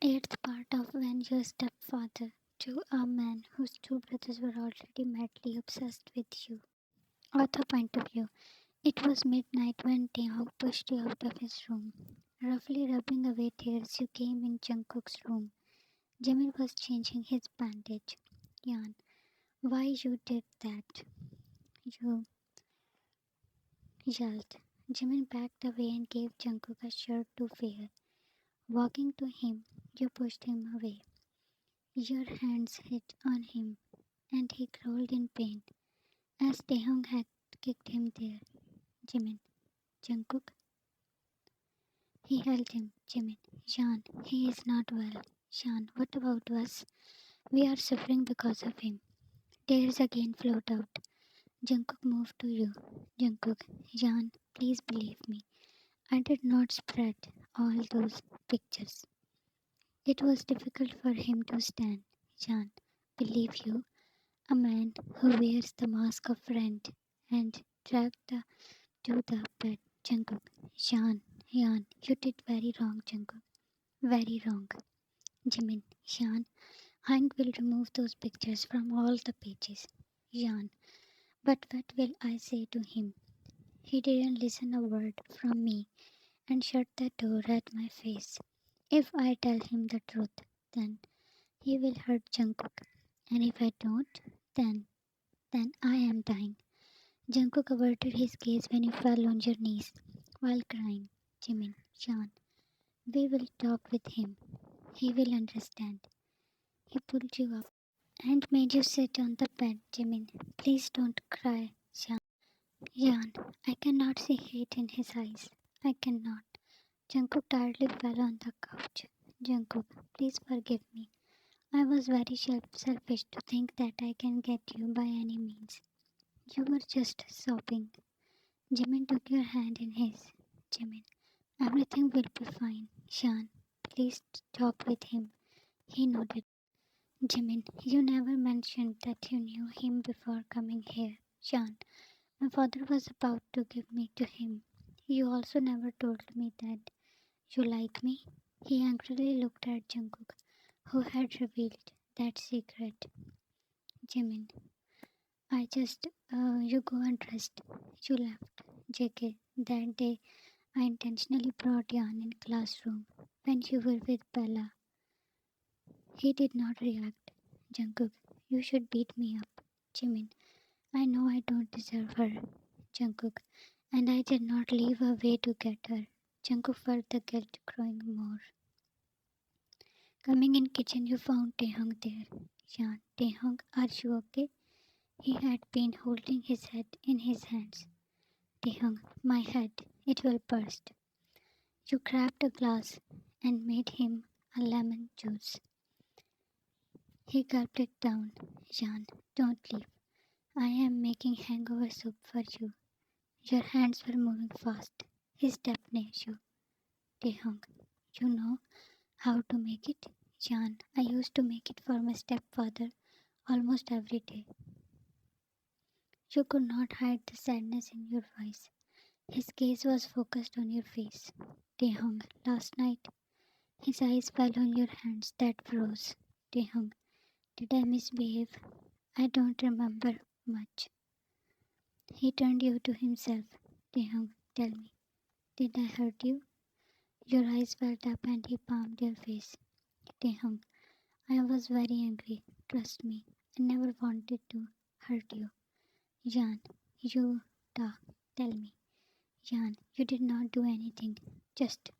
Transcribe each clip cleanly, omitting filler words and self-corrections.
Eighth part of When Your Stepfather, to a man whose two brothers were already madly obsessed with you. Author point of view. It was midnight when Taehyung pushed you out of his room. Roughly rubbing away tears, you came in Jungkook's room. Jimin was changing his bandage. Yan, why you did that? You yelled. Jimin backed away and gave Jungkook a shirt to wear. Walking to him, you pushed him away. Your hands hit on him, and he crawled in pain, as Taehyung had kicked him there. Jimin, Jungkook. He held him. Jimin, Shan, he is not well. Shan, what about us? We are suffering because of him. Tears again flowed out. Jungkook moved to you. Jungkook, Jan, please believe me. I did not spread all those pictures. It was difficult for him to stand. Jan, believe you, a man who wears the mask of friend and dragged to the bed. Jungkook, Jan, you did very wrong, Jungkook. Very wrong. Jimin, Jan, Hank will remove those pictures from all the pages. Jan, but what will I say to him? He didn't listen a word from me and shut the door at my face. If I tell him the truth, then he will hurt Jungkook. And if I don't, then then I am dying. Jungkook averted his gaze when you fell on your knees while crying. Jimin, Sean, we will talk with him. He will understand. He pulled you up and made you sit on the bed. Jimin, please don't cry, Sean. Jan, I cannot see hate in his eyes. I cannot. Jungkook tiredly fell on the couch. Jungkook, please forgive me. I was very selfish to think that I can get you by any means. You were just sobbing. Jimin took your hand in his. Jimin, everything will be fine. Shan, please talk with him. He nodded. Jimin, you never mentioned that you knew him before coming here. Shan, my father was about to give me to him. You also never told me that you like me. He angrily looked at Jungkook, who had revealed that secret. Jimin, you go and rest. You left. JK, that day I intentionally brought Yan in classroom when you were with Bella. He did not react. Jungkook, you should beat me up. Jimin, I know I don't deserve her. Jungkook, and I did not leave a way to get her. Jungkook felt the guilt growing more. Coming in kitchen, you found Taehyung there. Yan, Taehyung, are you okay? He had been holding his head in his hands. Taehyung, my head, it will burst. You grabbed a glass and made him a lemon juice. He gulped it down. Jan, don't leave. I am making hangover soup for you. Your hands were moving fast. He stepped near you. Taehyung, you know how to make it? Jan, I used to make it for my stepfather almost every day. You could not hide the sadness in your voice. His gaze was focused on your face. Taehyung, last night, his eyes fell on your hands that froze. Taehyung, did I misbehave? I don't remember much. He turned you to himself. Taehyung, tell me, did I hurt you? Your eyes welled up and he palmed your face. Taehyung, I was very angry. Trust me, I never wanted to hurt you. Jan, you, tell me. Jan, you did not do anything. Just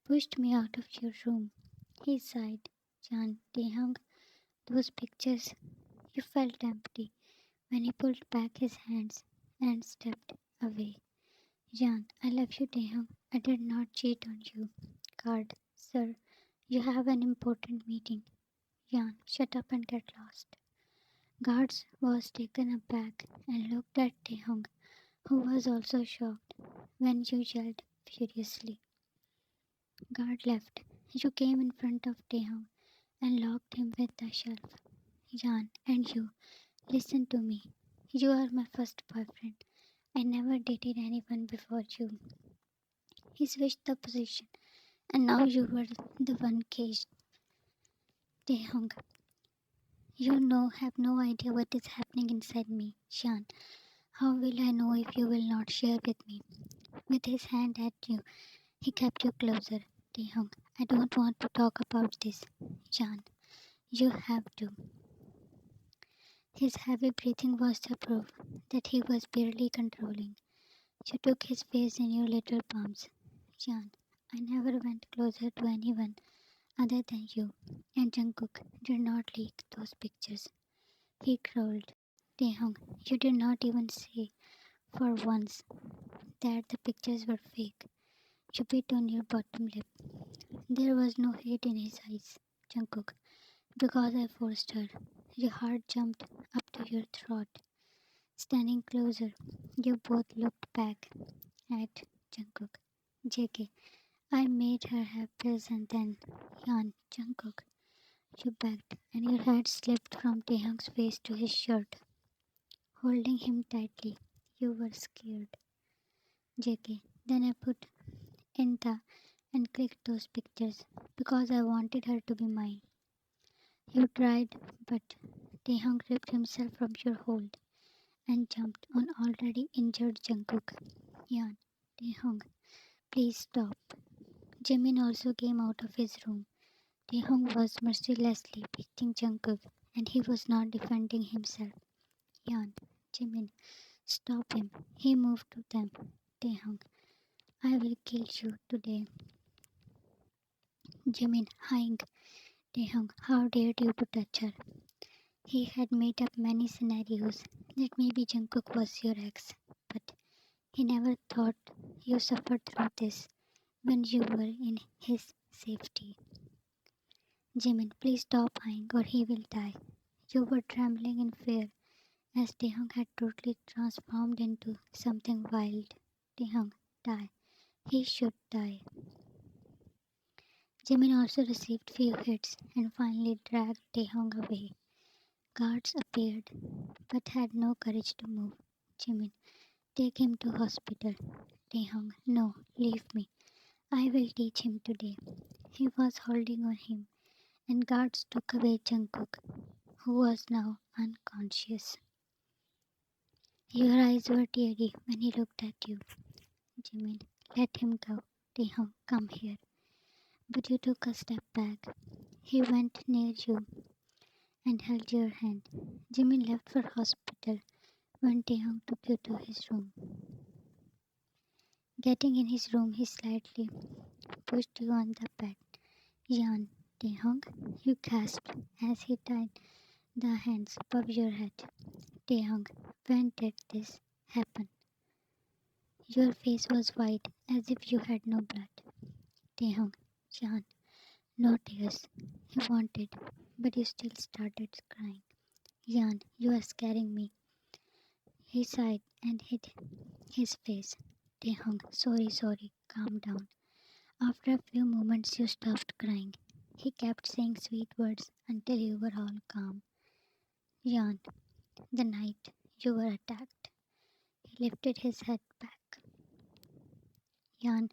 pushed me out of your room. He sighed. Jan, Taehyung, those pictures. You felt empty when he pulled back his hands and stepped away. Jan, I love you, Taehyung. I did not cheat on you. Guard, sir, you have an important meeting. Jan, shut up and get lost. Guards was taken aback and looked at Taehyung, who was also shocked when you yelled furiously. Guard left. You came in front of Taehyung and locked him with the shelf. Jan, and you, listen to me. You are my first boyfriend. I never dated anyone before you. He switched the position, and now you were the one caged. Taehyung, you know, have no idea what is happening inside me. Shan, how will I know if you will not share with me? With his hand at you, he kept you closer. Taehyung, I don't want to talk about this. Shan, you have to. His heavy breathing was the proof that he was barely controlling. You took his face in your little palms. Shan, I never went closer to anyone other than you, and Jungkook did not leak those pictures. He growled. Taehyung, you did not even say for once that the pictures were fake. You bit on your bottom lip. There was no hate in his eyes. Jungkook, because I forced her. Your heart jumped up to your throat. Standing closer, you both looked back at Jungkook. JK, I made her have pills and then Yan Jungkook. You backed and your hand slipped from Taehyung's face to his shirt, holding him tightly. You were scared. JK, then I put in the and clicked those pictures because I wanted her to be mine. You tried, but Taehyung ripped himself from your hold and jumped on already injured Jungkook. Yan, Taehyung, please stop. Jimin also came out of his room. Taehyung was mercilessly beating Jungkook and he was not defending himself. Yan, Jimin, stop him. He moved to them. Taehyung, I will kill you today. Jimin, Haing, Taehyung, how dared you to touch her? He had made up many scenarios that maybe Jungkook was your ex, but he never thought you suffered through this when you were in his safety. Jimin, please stop crying or he will die. You were trembling in fear as Taehyung had totally transformed into something wild. Taehyung, die. He should die. Jimin also received few hits and finally dragged Taehyung away. Guards appeared but had no courage to move. Jimin, take him to hospital. Taehyung, no, leave me. I will teach him today. He was holding on him, and guards took away Jungkook, who was now unconscious. Your eyes were teary when he looked at you. Jimin, let him go. Taehyung, come here. But you took a step back. He went near you and held your hand. Jimin left for hospital when Taehyung took you to his room. Getting in his room, he slightly pushed you on the bed. Yan, Taehyung, you gasped as he tied the hands above your head. Taehyung, when did this happen? Your face was white as if you had no blood. Taehyung, Yan, no tears. You wanted, but you still started crying. Yan, you are scaring me. He sighed and hid his face. Taehyung, sorry, calm down. After a few moments, you stopped crying. He kept saying sweet words until you were all calm. Yan, the night you were attacked. He lifted his head back. Yan,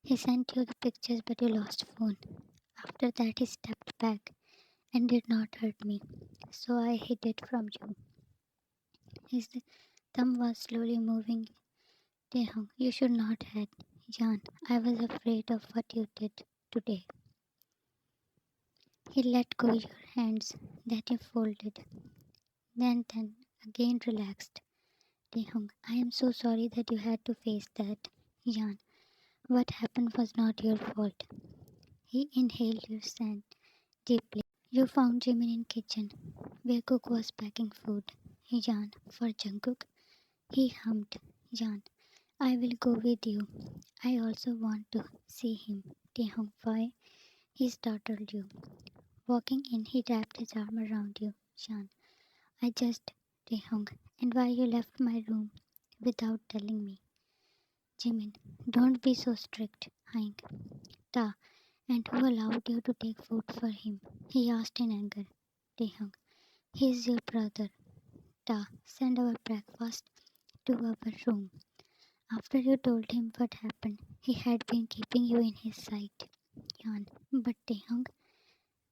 he sent you the pictures but you lost phone. After that he stepped back and did not hurt me, so I hid it from you. His thumb was slowly moving. Taehyung, you should not have. Yan, I was afraid of what you did today. He let go your hands that you folded, then again relaxed. Taehyung, I am so sorry that you had to face that. Yan, what happened was not your fault. He inhaled your scent deeply. You found Jimin in kitchen, where cook was packing food. Yan, for Jungkook. He hummed. Yan, I will go with you. I also want to see him. Taehyung, why? He startled you. Walking in, he wrapped his arm around you. Yan, I just, Taehyung, and why you left my room without telling me. Jimin, don't be so strict, Hank. Ta, and who allowed you to take food for him? He asked in anger. Taehyung, he is your brother. Ta, send our breakfast to our room. After you told him what happened, he had been keeping you in his sight. Yan, but Taehyung,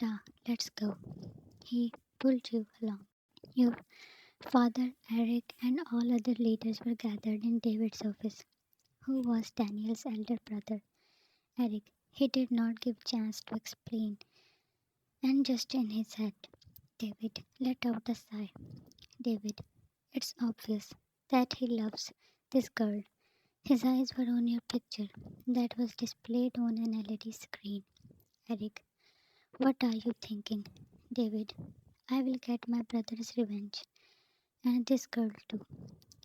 Beta, let's go. He pulled you along. Your father, Eric, and all other leaders were gathered in David's office, who was Daniel's elder brother. Eric, he did not give chance to explain, and just in his head, David let out a sigh. David, it's obvious that he loves this girl. His eyes were on your picture that was displayed on an LED screen. Eric, what are you thinking? David, I will get my brother's revenge. And this girl too.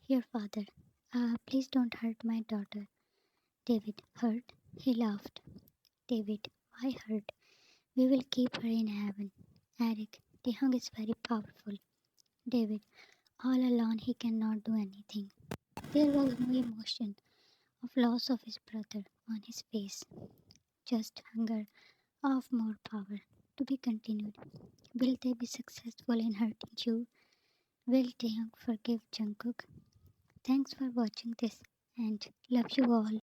Your father. Please don't hurt my daughter. David, hurt? He laughed. David, why hurt? We will keep her in heaven. Eric, Taehyung is very powerful. David, all alone he cannot do anything. There was no emotion of loss of his brother on his face, just hunger of more power. To be continued. Will they be successful in hurting you? Will Taehyung forgive Jungkook? Thanks for watching this and love you all.